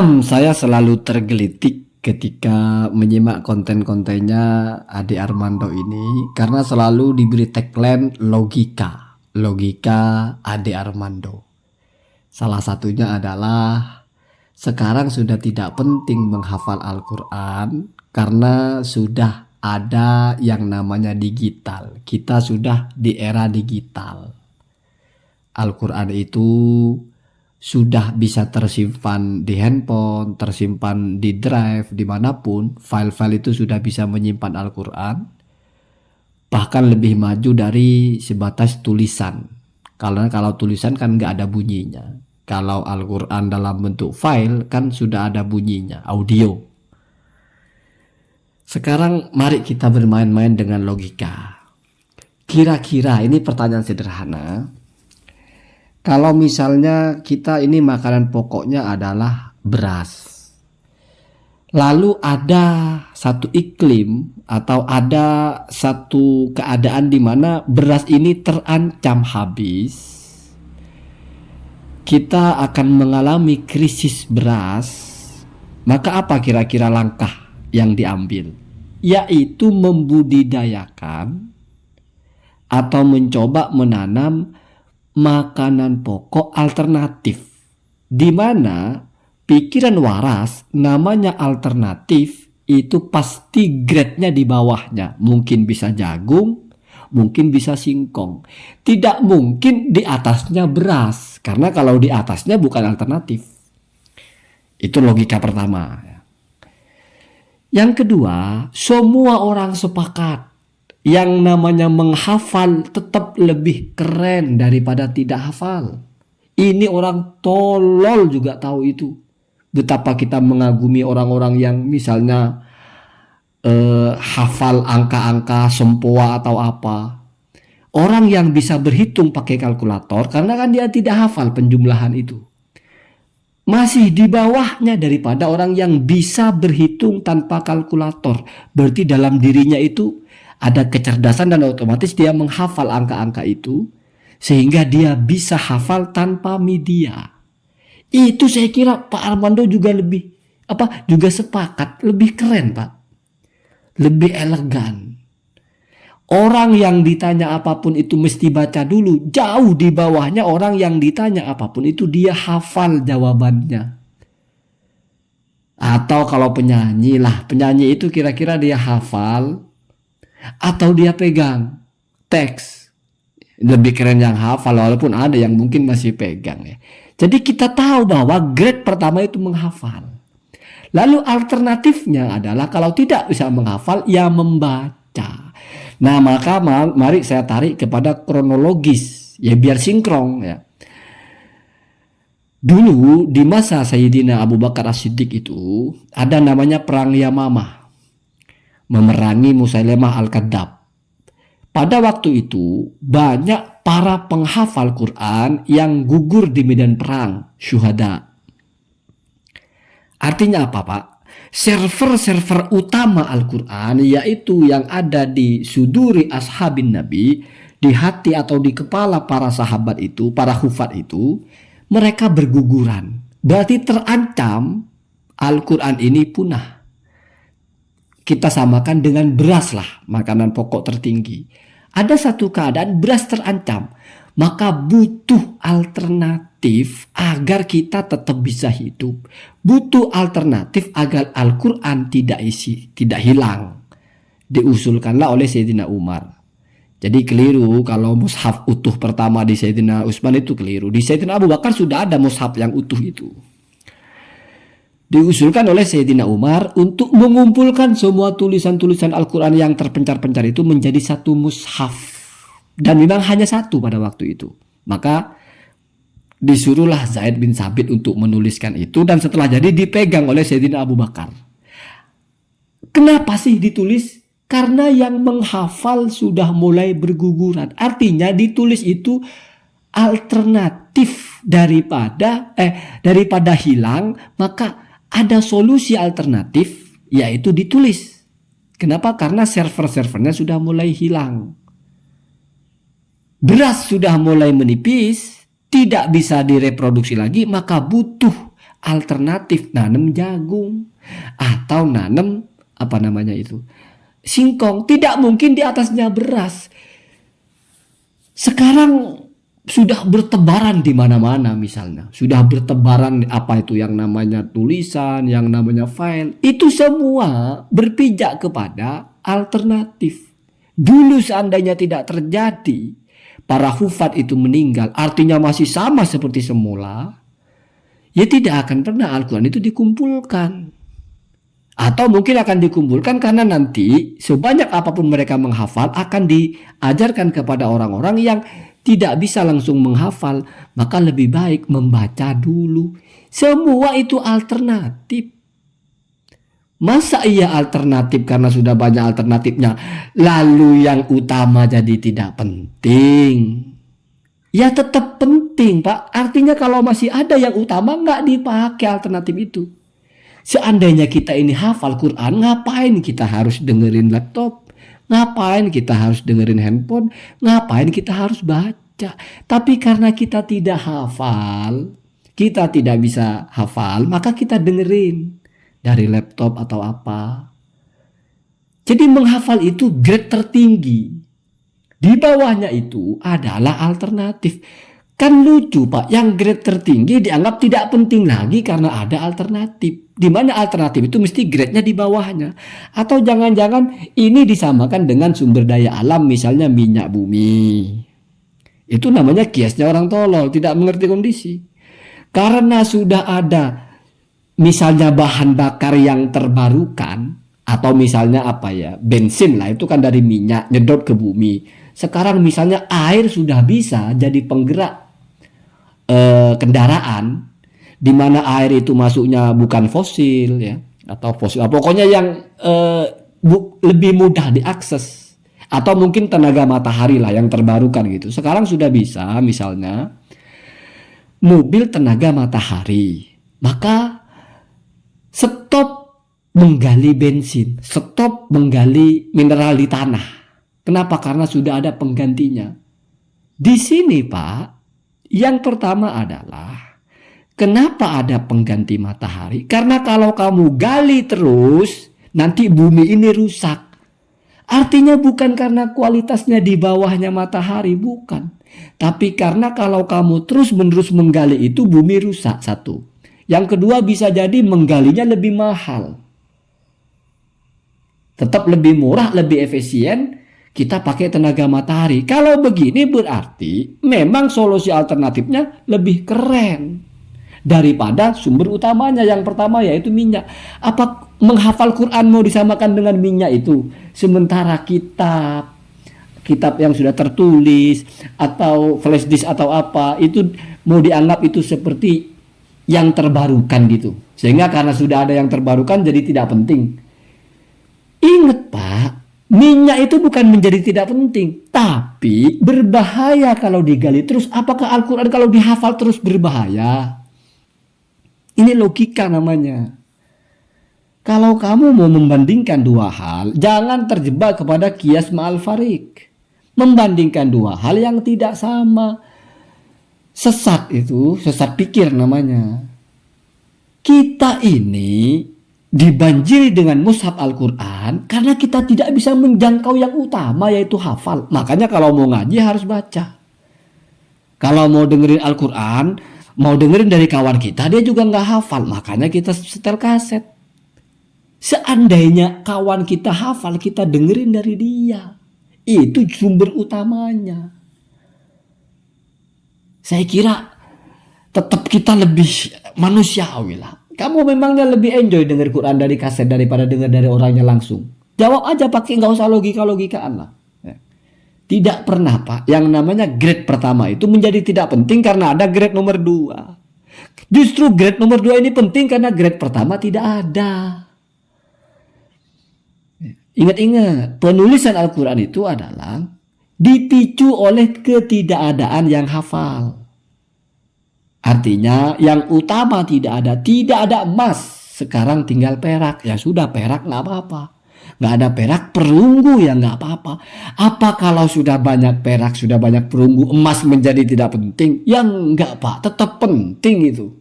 Saya selalu tergelitik ketika menyimak konten-kontennya Ade Armando ini karena selalu diberi tagline logika Ade Armando. Salah satunya adalah sekarang sudah tidak penting menghafal Al-Quran karena sudah ada yang namanya digital. Kita sudah di era digital. Al-Quran itu sudah bisa tersimpan di handphone, tersimpan di drive, dimanapun. File-file itu sudah bisa menyimpan Al-Quran. Bahkan lebih maju dari sebatas tulisan. Karena kalau tulisan kan nggak ada bunyinya. Kalau Al-Quran dalam bentuk file kan sudah ada bunyinya, audio. Sekarang mari kita bermain-main dengan logika. Kira-kira ini pertanyaan sederhana. Kalau misalnya kita ini makanan pokoknya adalah beras. Lalu ada satu iklim atau ada satu keadaan di mana beras ini terancam habis. Kita akan mengalami krisis beras. Maka apa kira-kira langkah yang diambil? Yaitu membudidayakan atau mencoba menanam makanan pokok alternatif, di mana pikiran waras namanya alternatif itu pasti grade-nya di bawahnya. Mungkin bisa jagung, mungkin bisa singkong. Tidak mungkin di atasnya beras, karena kalau di atasnya bukan alternatif. Itu logika pertama. Yang kedua, semua orang sepakat yang namanya menghafal tetap lebih keren daripada tidak hafal. Ini orang tolol juga tahu itu. Betapa kita mengagumi orang-orang yang misalnya hafal angka-angka sempoa atau apa. Orang yang bisa berhitung pakai kalkulator karena kan dia tidak hafal penjumlahan itu. Masih di bawahnya daripada orang yang bisa berhitung tanpa kalkulator. Berarti dalam dirinya itu ada kecerdasan dan otomatis dia menghafal angka-angka itu sehingga dia bisa hafal tanpa media. Itu saya kira Pak Armando juga juga sepakat, lebih keren Pak. Lebih elegan. Orang yang ditanya apapun itu mesti baca dulu. Jauh di bawahnya orang yang ditanya apapun itu dia hafal jawabannya. Atau kalau penyanyi itu kira-kira dia hafal atau dia pegang teks. Lebih keren yang hafal, walaupun ada yang mungkin masih pegang ya. Jadi kita tahu bahwa grade pertama itu menghafal. Lalu alternatifnya adalah kalau tidak bisa menghafal ya membaca. Nah maka mari saya tarik kepada kronologis ya biar sinkron ya. Dulu di masa Sayyidina Abu Bakar As-Siddiq itu ada namanya perang Yamamah, memerangi Musailamah Al-Kadzab. Pada waktu itu banyak para penghafal Quran yang gugur di medan perang, syuhada. Artinya apa Pak? Server-server utama Al-Quran yaitu yang ada di suduri ashabin Nabi, di hati atau di kepala para sahabat itu, para hufat itu, mereka berguguran. Berarti terancam Al-Quran ini punah. Kita samakan dengan beras lah, makanan pokok tertinggi. Ada satu keadaan beras terancam, maka butuh alternatif agar kita tetap bisa hidup. Butuh alternatif agar Al-Quran tidak hilang. Diusulkanlah oleh Sayyidina Umar. Jadi keliru kalau mushaf utuh pertama di Sayyidina Utsman itu keliru. Di Sayyidina Abu Bakar sudah ada mushaf yang utuh itu. Diusulkan oleh Sayyidina Umar untuk mengumpulkan semua tulisan-tulisan Al-Quran yang terpencar-pencar itu menjadi satu mushaf. Dan memang hanya satu pada waktu itu. Maka disuruhlah Zaid bin Sabit untuk menuliskan itu. Dan setelah jadi dipegang oleh Sayyidina Abu Bakar. Kenapa sih ditulis? Karena yang menghafal sudah mulai berguguran. Artinya ditulis itu alternatif daripada hilang, maka ada solusi alternatif yaitu ditulis. Kenapa? Karena server-servernya sudah mulai hilang. Beras sudah mulai menipis, tidak bisa direproduksi lagi, maka butuh alternatif nanam jagung atau nanam singkong. Tidak mungkin di atasnya beras. Sekarang sudah bertebaran di mana-mana misalnya. Sudah bertebaran apa itu yang namanya tulisan, yang namanya file. Itu semua berpijak kepada alternatif. Dulu seandainya tidak terjadi, para hufat itu meninggal, artinya masih sama seperti semula, ya tidak akan pernah Al-Quran itu dikumpulkan. Atau mungkin akan dikumpulkan karena nanti sebanyak apapun mereka menghafal akan diajarkan kepada orang-orang yang tidak bisa langsung menghafal. Maka lebih baik membaca dulu. Semua itu alternatif. Masa iya alternatif karena sudah banyak alternatifnya, lalu yang utama jadi tidak penting? Ya tetap penting, Pak. Artinya kalau masih ada yang utama nggak dipakai alternatif itu. Seandainya kita ini hafal Quran, ngapain kita harus dengerin laptop? Ngapain kita harus dengerin handphone? Ngapain kita harus baca? Tapi karena kita tidak hafal, kita tidak bisa hafal, maka kita dengerin dari laptop atau apa. Jadi menghafal itu grade tertinggi. Di bawahnya itu adalah alternatif. Kan lucu, Pak, yang grade tertinggi dianggap tidak penting lagi karena ada alternatif. Di mana alternatif itu mesti grade-nya di bawahnya. Atau jangan-jangan ini disamakan dengan sumber daya alam, misalnya minyak bumi. Itu namanya kiasnya orang tolol, tidak mengerti kondisi. Karena sudah ada misalnya bahan bakar yang terbarukan, atau misalnya bensin lah, itu kan dari minyak nyedot ke bumi. Sekarang misalnya air sudah bisa jadi penggerak kendaraan, di mana air itu masuknya bukan fosil ya, atau fosil, pokoknya yang lebih mudah diakses, atau mungkin tenaga matahari lah yang terbarukan gitu. Sekarang sudah bisa misalnya mobil tenaga matahari, maka stop menggali bensin, stop menggali mineral di tanah. Kenapa? Karena sudah ada penggantinya. Di sini, Pak, yang pertama adalah kenapa ada pengganti matahari? Karena kalau kamu gali terus, nanti bumi ini rusak. Artinya bukan karena kualitasnya di bawahnya matahari, bukan. Tapi karena kalau kamu terus-menerus menggali itu, bumi rusak, satu. Yang kedua, bisa jadi menggalinya lebih mahal. Tetap lebih murah, lebih efisien kita pakai tenaga matahari. Kalau begini berarti memang solusi alternatifnya lebih keren daripada sumber utamanya yang pertama, yaitu minyak. Apa menghafal Quran mau disamakan dengan minyak itu? Sementara kitab yang sudah tertulis atau flash disk atau apa itu mau dianggap itu seperti yang terbarukan gitu. Sehingga karena sudah ada yang terbarukan jadi tidak penting. Ingat, Pak, minyak itu bukan menjadi tidak penting, tapi berbahaya kalau digali terus. Apakah Al-Quran kalau dihafal terus berbahaya? Ini logika namanya. Kalau kamu mau membandingkan dua hal, jangan terjebak kepada kias ma'al farik. Membandingkan dua hal yang tidak sama. Sesat itu, sesat pikir namanya. Kita ini dibanjiri dengan mushaf Al-Quran karena kita tidak bisa menjangkau yang utama, yaitu hafal. Makanya kalau mau ngaji harus baca. Kalau mau dengerin Al-Quran, mau dengerin dari kawan kita, dia juga nggak hafal. Makanya kita setel kaset. Seandainya kawan kita hafal, kita dengerin dari dia. Itu sumber utamanya. Saya kira tetap kita lebih manusiawi lah. Kamu memangnya lebih enjoy denger Quran dari kaset daripada denger dari orangnya langsung? Jawab aja pakai, nggak usah logika-logikaan lah. Tidak pernah, Pak, yang namanya grade pertama itu menjadi tidak penting karena ada grade nomor 2. Justru grade nomor 2 ini penting karena grade pertama tidak ada. Ingat-ingat, penulisan Al-Quran itu adalah dipicu oleh ketidakadaan yang hafal. Artinya yang utama tidak ada emas, sekarang tinggal perak. Ya sudah, perak nggak apa-apa. Nggak ada perak, perunggu ya nggak apa-apa. Apa kalau sudah banyak perak, sudah banyak perunggu, emas menjadi tidak penting? Ya nggak, Pak, tetap penting itu.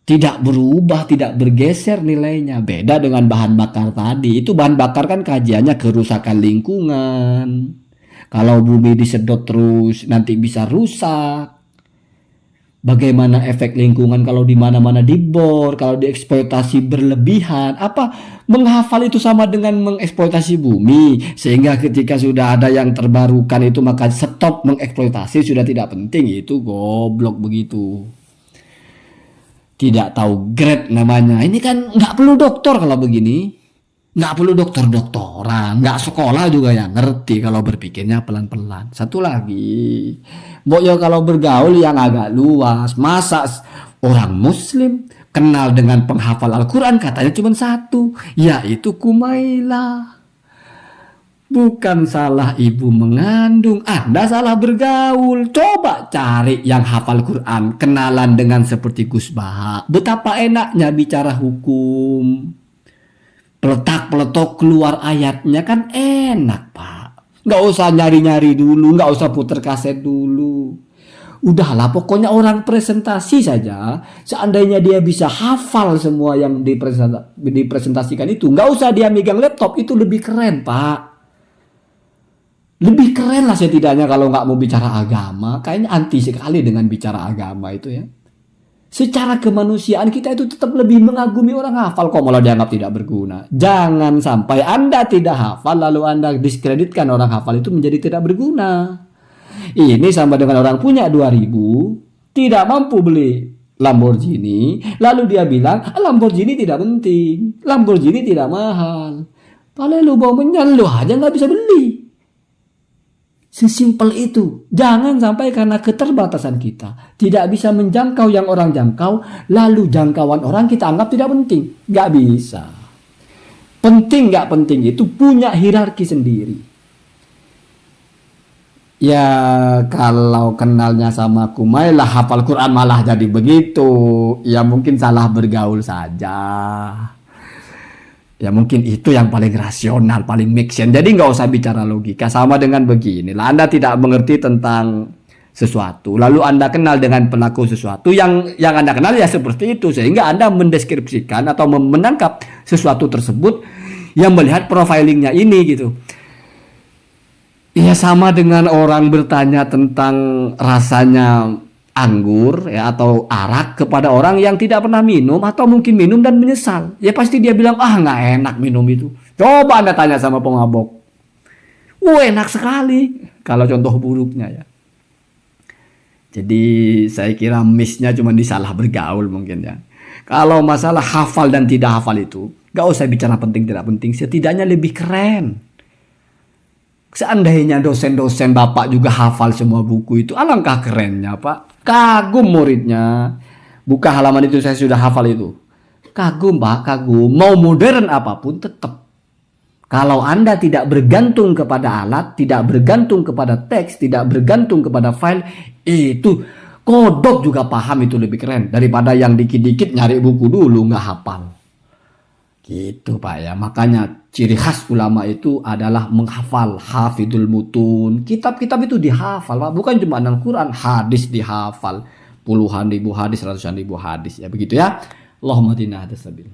Tidak berubah, tidak bergeser nilainya. Beda dengan bahan bakar tadi. Itu bahan bakar kan kajiannya kerusakan lingkungan. Kalau bumi disedot terus nanti bisa rusak. Bagaimana efek lingkungan kalau di mana-mana dibor, kalau dieksploitasi berlebihan? Apa menghafal itu sama dengan mengeksploitasi bumi? Sehingga ketika sudah ada yang terbarukan itu maka stop mengeksploitasi, sudah tidak penting. Itu goblok begitu. Tidak tahu grade namanya. Ini kan nggak perlu dokter kalau begini. Nggak perlu dokter-doktoran, nggak sekolah juga yang ngerti kalau berpikirnya pelan-pelan. Satu lagi, Mbok yo kalau bergaul yang agak luas, masa orang Muslim kenal dengan penghafal Al-Quran katanya cuma satu, yaitu Kumaila. Bukan salah ibu mengandung, Anda salah bergaul. Coba cari yang hafal Quran, kenalan dengan seperti Gus Baha. Betapa enaknya bicara hukum. Peletak-peletok keluar ayatnya kan enak, Pak. Nggak usah nyari-nyari dulu, nggak usah puter kaset dulu. Udahlah, pokoknya orang presentasi saja. Seandainya dia bisa hafal semua yang dipresentasikan itu, nggak usah dia megang laptop, itu lebih keren, Pak. Lebih keren lah setidaknya kalau nggak mau bicara agama. Kayaknya anti sekali dengan bicara agama itu ya. Secara kemanusiaan kita itu tetap lebih mengagumi orang hafal, kok malah dianggap tidak berguna. Jangan sampai Anda tidak hafal lalu Anda diskreditkan orang hafal itu menjadi tidak berguna. Ini sama dengan orang punya 2.000, tidak mampu beli Lamborghini, lalu dia bilang Lamborghini tidak penting, Lamborghini tidak mahal. Padahal lu bawa menyan lu aja nggak bisa beli. Sesimpel itu. Jangan sampai karena keterbatasan kita tidak bisa menjangkau yang orang jangkau, lalu jangkauan orang kita anggap tidak penting. Gak bisa. Penting gak penting itu punya hierarki sendiri. Ya kalau kenalnya sama Kumaila hafal Quran malah jadi begitu, ya mungkin salah bergaul saja. Ya mungkin itu yang paling rasional, paling make sense. Jadi nggak usah bicara logika. Sama dengan beginilah, Anda tidak mengerti tentang sesuatu, lalu Anda kenal dengan pelaku sesuatu yang Anda kenal ya seperti itu, sehingga Anda mendeskripsikan atau menangkap sesuatu tersebut yang melihat profilingnya ini gitu. Ya sama dengan orang bertanya tentang rasanya anggur ya atau arak kepada orang yang tidak pernah minum atau mungkin minum dan menyesal, ya pasti dia bilang nggak enak minum itu. Coba Anda tanya sama pemabok, enak sekali kalau contoh buruknya ya. Jadi saya kira miss-nya cuma di salah bergaul mungkin ya. Kalau masalah hafal dan tidak hafal itu nggak usah bicara penting tidak penting, setidaknya lebih keren. Seandainya dosen-dosen Bapak juga hafal semua buku itu, alangkah kerennya Pak. Kagum muridnya. Buka halaman itu saya sudah hafal itu. Kagum Pak, kagum. Mau modern apapun tetap. Kalau Anda tidak bergantung kepada alat, tidak bergantung kepada teks, tidak bergantung kepada file, itu kodok juga paham, itu lebih keren. Daripada yang dikit-dikit nyari buku dulu nggak hafal. Gitu Pak ya. Makanya ciri khas ulama itu adalah menghafal, hafidul mutun. Kitab-kitab itu dihafal Pak. Bukan cuma Al-Quran, hadis dihafal. Puluhan ribu hadis, ratusan ribu hadis. Ya begitu ya. Allahumma hdina hadasabil.